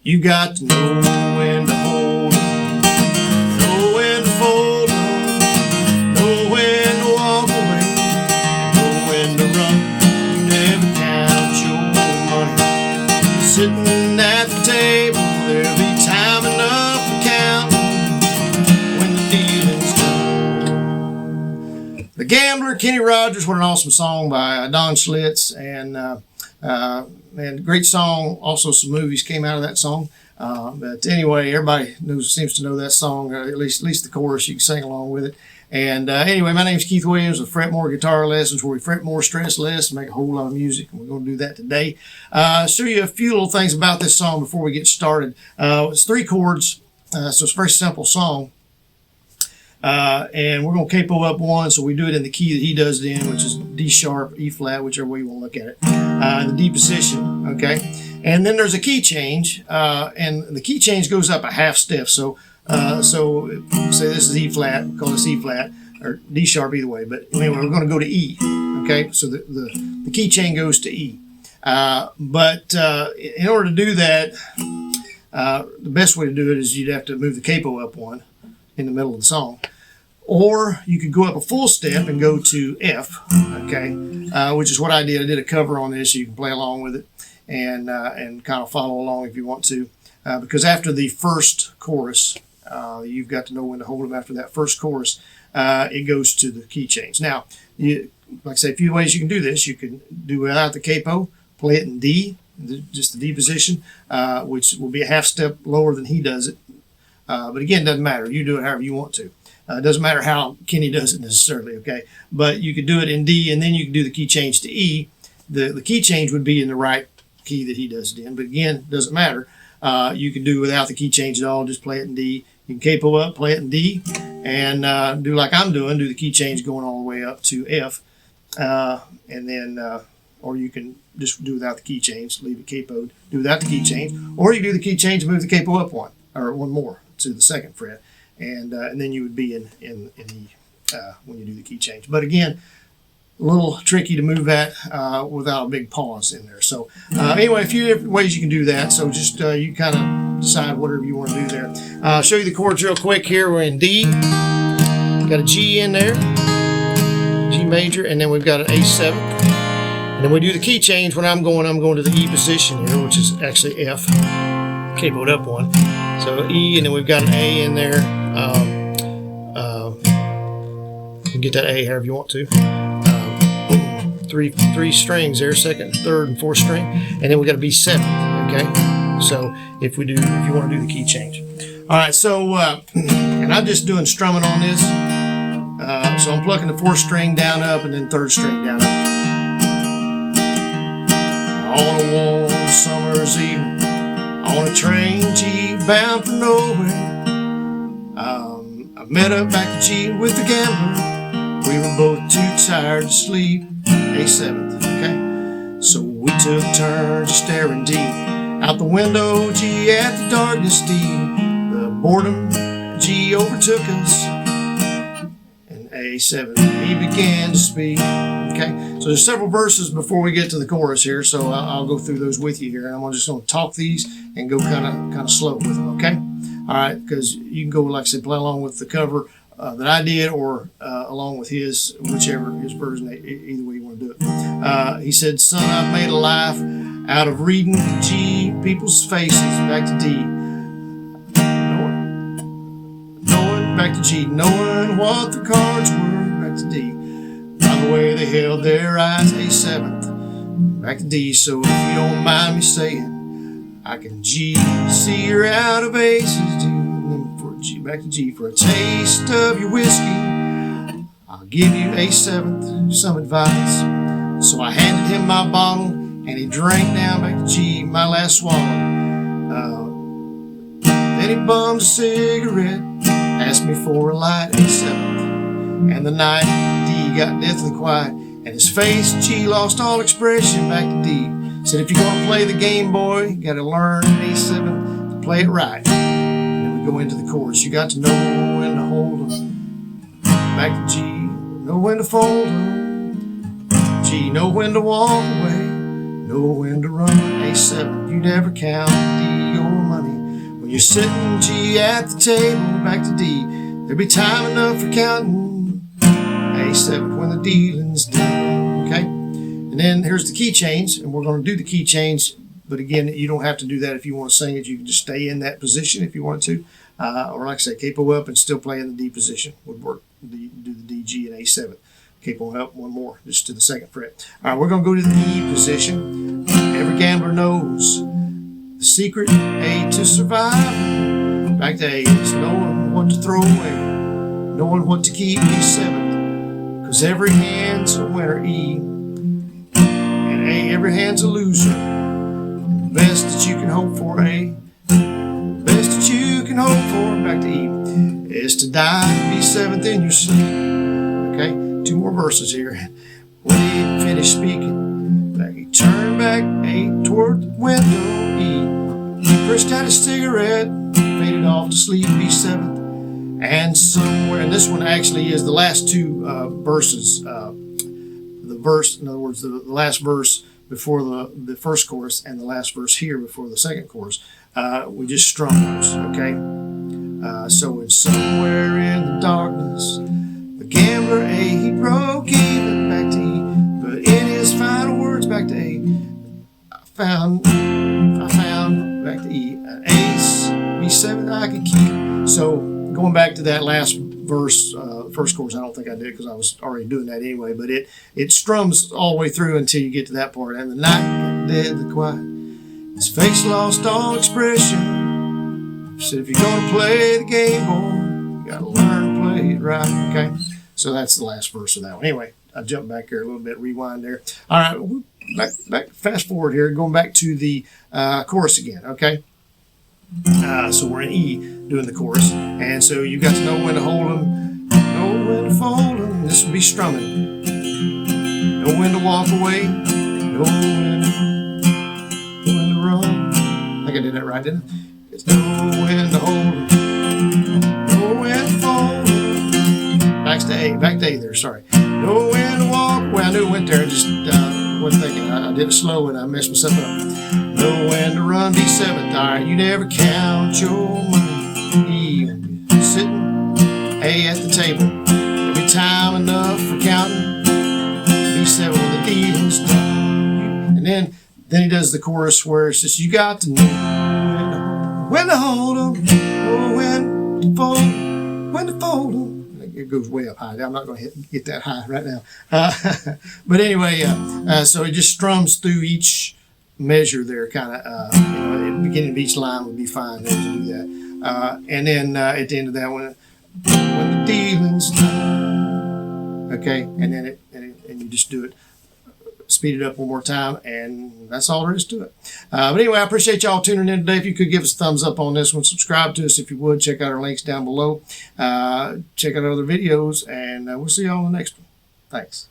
You got to know when to hold 'em, know when to fold 'em, know when to walk away, know when to run. You never count your money. Sitting at the table, there'll be time enough for counting when the dealing's done. The Gambler, Kenny Rogers. What an awesome song by Don Schlitz. And great song. Also, some movies came out of that song. But anyway, everybody seems to know that song, at least the chorus. You can sing along with it. And anyway, my name is Keith Williams with Fret More Guitar Lessons, where we fret more, stress less, and make a whole lot of music. And we're going to do that today. Show you a few little things about this song before we get started. It's 3 chords, so it's a very simple song. And we're going to capo up one, so we do it in the key that he does it in, which is D sharp, E flat, whichever way you want to look at it, in the D position, okay? And then there's a key change, and the key change goes up a half step. So say this is E flat, we'll call this E flat, or D sharp either way, but anyway, we're going to go to E, okay? So the key change goes to E. But in order to do that, the best way to do it is you'd have to move the capo up one in the middle of the song, or you could go up a full step and go to F, okay, which is what I did. I did a cover on this, so you can play along with it and kind of follow along if you want to, because after the first chorus, you've got to know when to hold them. After that first chorus, it goes to the key change. Now, like I say, a few ways you can do this. You can do without the capo, play it in D, just the D position, which will be a half step lower than he does it. But again, it doesn't matter. You do it however you want to. It doesn't matter how Kenny does it necessarily, okay? But you could do it in D, and then you can do the key change to E. The key change would be in the right key that he does it in. But again, it doesn't matter. You can do without the key change at all. Just play it in D. You can capo up, play it in D, and do like I'm doing. Do the key change going all the way up to F. And then, or you can just do without the key change, leave it capoed, do without the key change. Or you do the key change and move the capo up one, or one more to the second fret, and then you would be in E when you do the key change. But again, a little tricky to move that without a big pause in there. So anyway, a few different ways you can do that. So just you kind of decide whatever you want to do there. I'll show you the chords real quick here. We're in D, got a G in there, G major, and then we've got an A7. And then we do the key change. When I'm going to the E position here, which is actually F, capoed up one. So E, and then we've got an A in there. You can get that A however you want to. Three strings there, second, third, and fourth string, and then we got a B7. Okay, so if you want to do the key change. All right, so and I'm just doing strumming on this. So I'm plucking the fourth string down up, and then third string down up. On a warm summer's evening, on a train G bound for nowhere, I met up back to G with the Gambler. We were both too tired to sleep. A7th, okay? So we took turns staring D out the window, G at the darkness D. The boredom, G overtook us, and A7, he began to speak. Okay, so there's several verses before we get to the chorus here, so I'll go through those with you here, and I'm just going to talk these and go kind of slow with them. Okay, all right, because you can go, like I said, play along with the cover that I did, or along with his, whichever his version, either way you want to do it. He said, "Son, I've made a life out of reading G people's faces." Back to D. Knowing, back to G. Knowing what the cards were. Back to D. By the way they held their eyes. A7th. Back to D. So if you don't mind me saying, I can G, see you're out of aces, D. G, back to G. For a taste of your whiskey, I'll give you A7th some advice. So I handed him my bottle, and he drank down. Back to G, my last swallow. Then he bummed a cigarette, asked me for a light. A7th. And the night D got deathly quiet, and his face G lost all expression. Back to D. Said, if you're gonna play the game, boy, you gotta learn A7 to play it right. Go into the chorus. You got to know when to hold them. Back to G, know when to fold them. G, know when to walk away, know when to run. A7, you never count D or money. When you're sitting G at the table, back to D. There'll be time enough for counting A7 when the dealing's done. Okay? And then here's the key change, and we're going to do the key change. But again, you don't have to do that if you want to sing it. You can just stay in that position if you want to. Or like I said, capo up and still play in the D position would work. Do the D, G, and A7. Capo up one more, just to the second fret. All right, we're going to go to the E position. Every gambler knows the secret, A to survive. Back to A is knowing what to throw away, knowing what to keep, E7. Because every hand's a winner, E. And A, every hand's a loser. And the best that you can hope for, A. The best that you can hope for, back to E, is to die, B7th in your sleep. Okay, 2 more verses here. When he finished speaking, back he turned back, A, toward the window, E. He pushed out his cigarette, faded off to sleep, B7th. And somewhere, and this one actually is the last 2 verses. The verse, in other words, the last verse before the first chorus and the last verse here before the second chorus. We just strum those, okay? So it's somewhere in the darkness, the gambler, A, he broke even, back to E. But in his final words, back to A, I found, back to E, an ace, B7 I could keep. So going back to that last verse, first chorus, I don't think I did because I was already doing that anyway, but it strums all the way through until you get to that part. And the night got dead, the quiet, his face lost all expression. He said, if you're going to play the game, boy, you got to learn to play it right. Okay, so that's the last verse of that one. Anyway, I jumped back here a little bit, rewind there. All right, back fast forward here, going back to the chorus again, okay? So we're in E doing the chorus, and so you got to know when to hold them, know when to fold them. This would be strumming. Know when to walk away, know when to run. I think I did that right, didn't I? It's know when to hold them, know when to fold them. Back to A there, sorry. Know when to walk away. I knew it went there, just wasn't thinking. I did it slow and I messed myself up. Know when to run, B7th. All right, you never count your money. E, sitting, A at the table. There'll be time enough for counting. B7 when the dealing's done. And then he does the chorus where it's just, you got to know when to hold them, or when to fold them. It goes way up high. I'm not going to get that high right now. But anyway, so it just strums through each measure there, kind of, at the beginning of each line would be fine there to do that. And then at the end of that one, when the dealing's done, okay, and then and you just do it, speed it up one more time, and that's all there is to it. But anyway, I appreciate y'all tuning in today. If you could give us a thumbs up on this one, subscribe to us if you would, check out our links down below, check out other videos, and we'll see y'all on the next one. Thanks.